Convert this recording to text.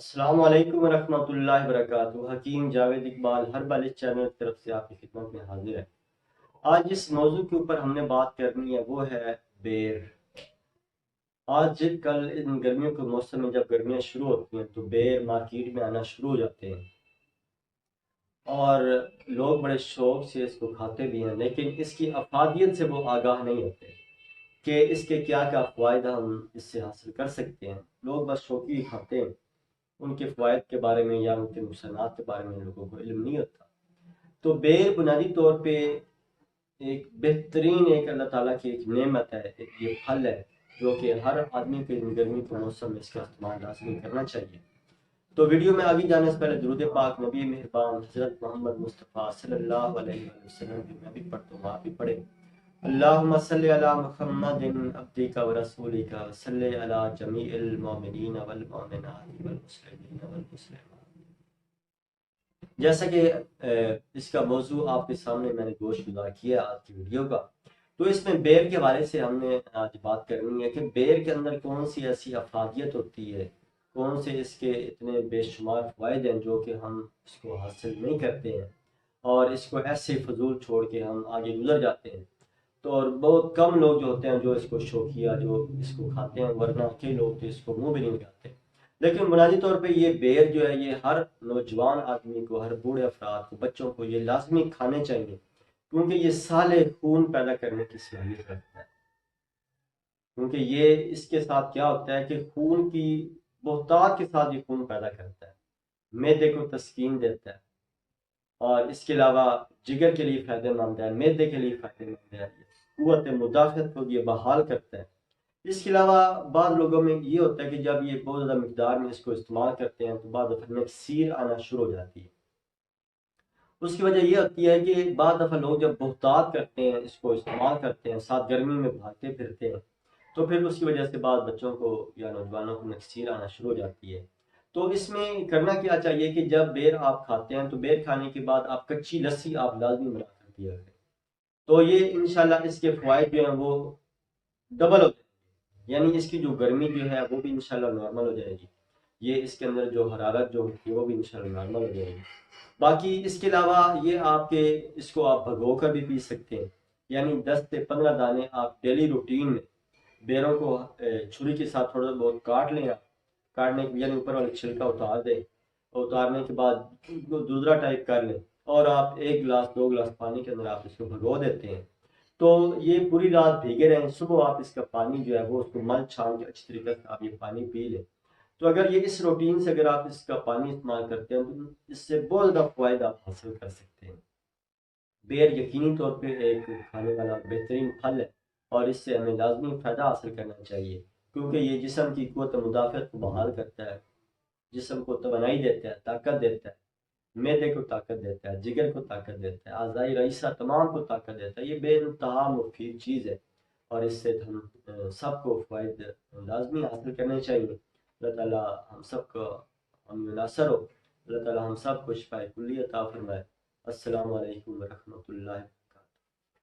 السلام علیکم ورحمۃ اللہ وبرکاتہ۔ حکیم جاوید اقبال ہر بال اس چینل کی طرف سے آپ کی خدمت میں حاضر ہے۔ آج جس موضوع کے اوپر ہم نے بات کرنی ہے وہ ہے بیر۔ آج کل ان گرمیوں کے موسم میں جب گرمیاں شروع ہوتی ہیں تو بیر مارکیٹ میں آنا شروع ہو جاتے ہیں اور لوگ بڑے شوق سے اس کو کھاتے بھی ہیں، لیکن اس کی افادیت سے وہ آگاہ نہیں ہوتے کہ اس کے کیا کیا فوائد ہم اس سے حاصل کر سکتے ہیں۔ لوگ بس شوقی ہی کھاتے ہیں، ان کے فوائد کے بارے میں یا ان کے نقصانات کے بارے میں لوگوں کو علم نہیں ہوتا۔ تو بیر بنیادی طور پہ ایک بہترین اللہ تعالیٰ کی ایک نعمت ہے، ایک یہ پھل ہے جو کہ ہر آدمی کے گرمی کے موسم میں اس کا استعمال لازمی کرنا چاہیے۔ تو ویڈیو میں آگے جانے سے پہلے درود پاک نبی مہربان حضرت محمد مصطفیٰ صلی اللہ علیہ وسلم کی میں بھی پڑھتا ہوں، آپ بھی پڑھیں۔ اللہم صلی علی محمد عبدک و رسولک صلی علی جمیع المؤمنین والمؤمنات والمسلمین والمسلمات۔ جیسا کہ اس کا موضوع آپ کے سامنے میں نے گوش گزار کیا آج کی ویڈیو کا، تو اس میں بیر کے حوالے سے ہم نے آج بات کرنی ہے کہ بیر کے اندر کون سی ایسی افادیت ہوتی ہے، کون سے اس کے اتنے بے شمار فوائد ہیں جو کہ ہم اس کو حاصل نہیں کرتے ہیں اور اس کو ایسے فضول چھوڑ کے ہم آگے گزر جاتے ہیں۔ تو اور بہت کم لوگ جو ہوتے ہیں جو اس کو شوقیہ جو اس کو کھاتے ہیں، ورنہ کئی لوگ تو اس کو منہ بھی نہیں لگاتے۔ لیکن بنیادی طور پہ یہ بیر جو ہے یہ ہر نوجوان آدمی کو، ہر بوڑھے افراد کو، بچوں کو یہ لازمی کھانے چاہیے، کیونکہ یہ سالے خون پیدا کرنے کی صلاحیت رکھتا ہے۔ کیونکہ یہ اس کے ساتھ کیا ہوتا ہے کہ خون کی بہتات کے ساتھ یہ خون پیدا کرتا ہے، معدے کو تسکین دیتا ہے، اور اس کے علاوہ جگر کے لیے فائدہ مند ہے، معدے کے لیے فائدہ مند ہے، قوت مدافعت کو یہ بحال کرتا ہے۔ اس کے علاوہ بعض لوگوں میں یہ ہوتا ہے کہ جب یہ بہت زیادہ مقدار میں اس کو استعمال کرتے ہیں تو بعض دفعہ نکسیر آنا شروع ہو جاتی ہے۔ اس کی وجہ یہ ہوتی ہے کہ بعض دفعہ لوگ جب بہتات کرتے ہیں، اس کو استعمال کرتے ہیں، ساتھ گرمی میں بھاگتے پھرتے ہیں، تو پھر اس کی وجہ سے بعض بچوں کو یا نوجوانوں کو نکسیر آنا شروع ہو جاتی ہے۔ تو اس میں کرنا کیا چاہیے کہ جب بیر آپ کھاتے ہیں تو بیر کھانے کے بعد آپ کچی لسی آپ لازمی بنا کر پیا کریں، تو یہ انشاءاللہ اس کے فوائد جو ہیں وہ ڈبل ہوتے ہیں، یعنی اس کی جو گرمی جو ہے وہ بھی انشاءاللہ نارمل ہو جائے گی، یہ اس کے اندر جو حرارت جو ہوتی ہے وہ بھی انشاءاللہ نارمل ہو جائے گی۔ باقی اس کے علاوہ یہ آپ کے اس کو آپ بھگو کر بھی پی سکتے ہیں، یعنی 10 سے 15 دانے آپ ڈیلی روٹین میں بیروں کو چھری کے ساتھ تھوڑا بہت کاٹ لیں، آپ کاٹنے کے یعنی اوپر والا چھلکا اتار دیں، اتارنے کے بعد دوسرا ٹائپ کر لیں اور آپ 1 گلاس 2 گلاس پانی کے اندر آپ اس کو بھگو دیتے ہیں، تو یہ پوری رات بھیگے رہیں، صبح آپ اس کا پانی جو ہے وہ اس کو مل چھان کے اچھی طریقے سے آپ یہ پانی پی لیں۔ تو اگر یہ اس روٹین سے اگر آپ اس کا پانی استعمال کرتے ہیں تو اس سے بہت زیادہ فوائد آپ حاصل کر سکتے ہیں۔ بیر یقینی طور پہ ایک کھانے والا بہترین پھل ہے اور اس سے ہمیں لازمی فائدہ حاصل کرنا چاہیے، کیونکہ یہ جسم کی قوت مدافعت کو بحال کرتا ہے، جسم کو توانائی دیتا ہے، طاقت دیتا ہے، معدے کو طاقت دیتا ہے، جگر کو طاقت دیتا ہے، اعضائی رئیسہ تمام کو طاقت دیتا ہے۔ یہ بے انتہا مفید چیز ہے اور اس سے ہم سب کو فوائد لازمی حاصل کرنے چاہیے۔ اللہ تعالیٰ ہم سب کو ہم ناصر ہو، اللہ تعالیٰ ہم سب کو شفاء کلی عطا فرمائے۔ السلام علیکم ورحمۃ اللہ